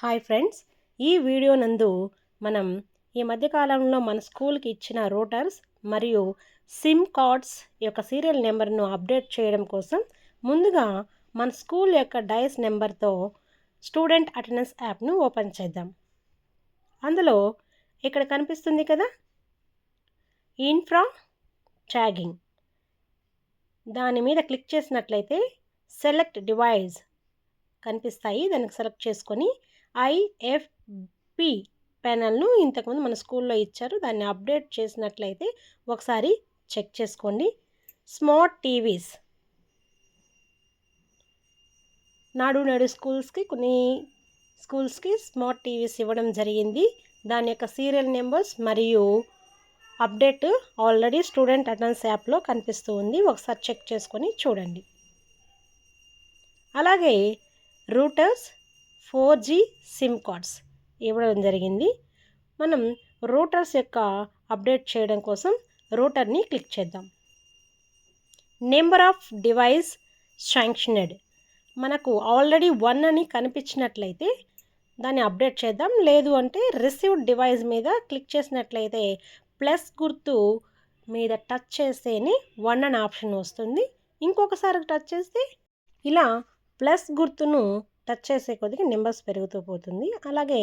Hi friends, ఈ video నందు మనం ఈ మధ్యకాలంలో మన స్కూల్కి ఇచ్చిన రూటర్స్ మరియు సిమ్ కార్డ్స్ యొక్క సీరియల్ నెంబర్ను అప్డేట్ చేయడం కోసం ముందుగా మన స్కూల్ యొక్క డైస్ నెంబర్తో స్టూడెంట్ అటెండెన్స్ యాప్ను ఓపెన్ చేద్దాం. అందులో ఇక్కడ కనిపిస్తుంది కదా, ఇన్ఫ్రా ట్యాగింగ్, దాని మీద క్లిక్ చేసినట్లయితే సెలెక్ట్ డివైస్ కనిపిస్తాయి. దానికి సెలెక్ట్ చేసుకొని IFP ప్యానల్ను ఇంతకుముందు మన స్కూల్లో ఇచ్చారు, దాన్ని అప్డేట్ చేసినట్లయితే ఒకసారి చెక్ చేసుకోండి. స్మార్ట్ టీవీస్, నాడు కొన్ని స్కూల్స్కి స్మార్ట్ టీవీస్ ఇవ్వడం జరిగింది. దాని యొక్క సీరియల్ నెంబర్స్ మరియు అప్డేట్ ఆల్రెడీ స్టూడెంట్ అటెండెన్స్ యాప్లో కనిపిస్తూ ఉంది. ఒకసారి చెక్ చేసుకొని చూడండి. అలాగే రూటర్స్ 4G సిమ్ కార్డ్స్ ఇవ్వడం జరిగింది. మనం రూటర్స్ యొక్క అప్డేట్ చేయడం కోసం రూటర్ని క్లిక్ చేద్దాం. నెంబర్ ఆఫ్ డివైస్ శాంక్షనెడ్, మనకు ఆల్రెడీ 1 అని కనిపించినట్లయితే దాన్ని అప్డేట్ చేద్దాం. లేదు అంటే రిసీవ్డ్ డివైస్ మీద క్లిక్ చేసినట్లయితే ప్లస్ గుర్తు మీద టచ్ చేస్తేనే 1 అనే ఆప్షన్ వస్తుంది. ఇంకొకసారి టచ్ చేస్తే ఇలా ప్లస్ గుర్తును టచ్ చేసే కొద్దిగా నెంబర్స్ పెరుగుతూ పోతుంది. అలాగే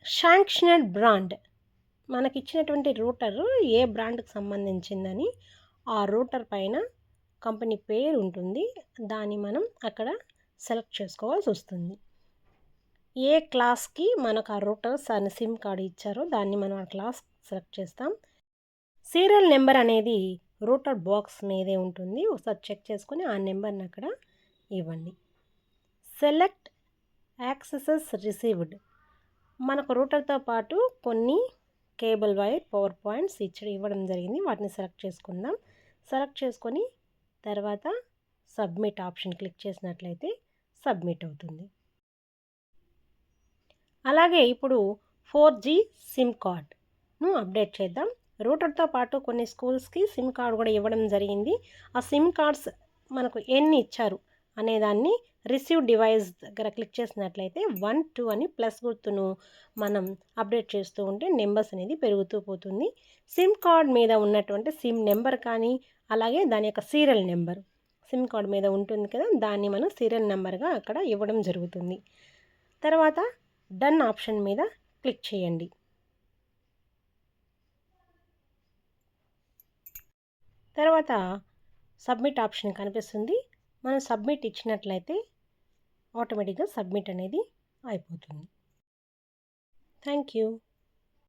శాంక్షనెడ్ బ్రాండ్, మనకి ఇచ్చినటువంటి రూటర్ ఏ బ్రాండ్కి సంబంధించిందని ఆ రూటర్ పైన కంపెనీ పేరు ఉంటుంది. దాన్ని మనం అక్కడ సెలెక్ట్ చేసుకోవాల్సి వస్తుంది. ఏ క్లాస్కి మనకు ఆ రూటర్స్ అని సిమ్ కార్డు ఇచ్చారో దాన్ని మనం ఆ క్లాస్ సెలెక్ట్ చేస్తాం. సీరియల్ నెంబర్ అనేది రూటర్ బాక్స్ మీదే ఉంటుంది. ఒకసారి చెక్ చేసుకొని ఆ నెంబర్ని అక్కడ ఇవ్వండి. సెలెక్ట్ యాక్సెసెస్ రిసీవ్డ్, మనకు రూటర్తో పాటు కొన్ని కేబుల్ వైర్, పవర్ పాయింట్స్ ఇవ్వడం జరిగింది. వాటిని సెలెక్ట్ చేసుకుందాం. సెలెక్ట్ చేసుకొని తర్వాత సబ్మిట్ ఆప్షన్ క్లిక్ చేసినట్లయితే సబ్మిట్ అవుతుంది. అలాగే ఇప్పుడు 4G సిమ్ కార్డ్ను అప్డేట్ చేద్దాం. రూటర్తో పాటు కొన్ని స్కూల్స్కి సిమ్ కార్డ్ కూడా ఇవ్వడం జరిగింది. ఆ సిమ్ కార్డ్స్ మనకు ఎన్ని ఇచ్చారు అనేదాన్ని రిసీవ్ డివైస్ దగ్గర క్లిక్ చేసినట్లయితే 1, 2 అని ప్లస్ గుర్తును మనం అప్డేట్ చేస్తూ ఉంటే నెంబర్స్ అనేది పెరుగుతూ పోతుంది. సిమ్ కార్డ్ మీద ఉన్నటువంటి సిమ్ నెంబర్ కానీ అలాగే దాని యొక్క సీరియల్ నెంబర్ సిమ్ కార్డ్ మీద ఉంటుంది కదా, దాన్ని మనం సీరియల్ నెంబర్గా అక్కడ ఇవ్వడం జరుగుతుంది. తర్వాత డన్ ఆప్షన్ మీద క్లిక్ చేయండి. తర్వాత సబ్మిట్ ఆప్షన్ కనిపిస్తుంది. మనం సబ్మిట్ ఇచ్చినట్లయితే ఆటోమేటిక్గా సబ్మిట్ అనేది అయిపోతుంది. Thank you.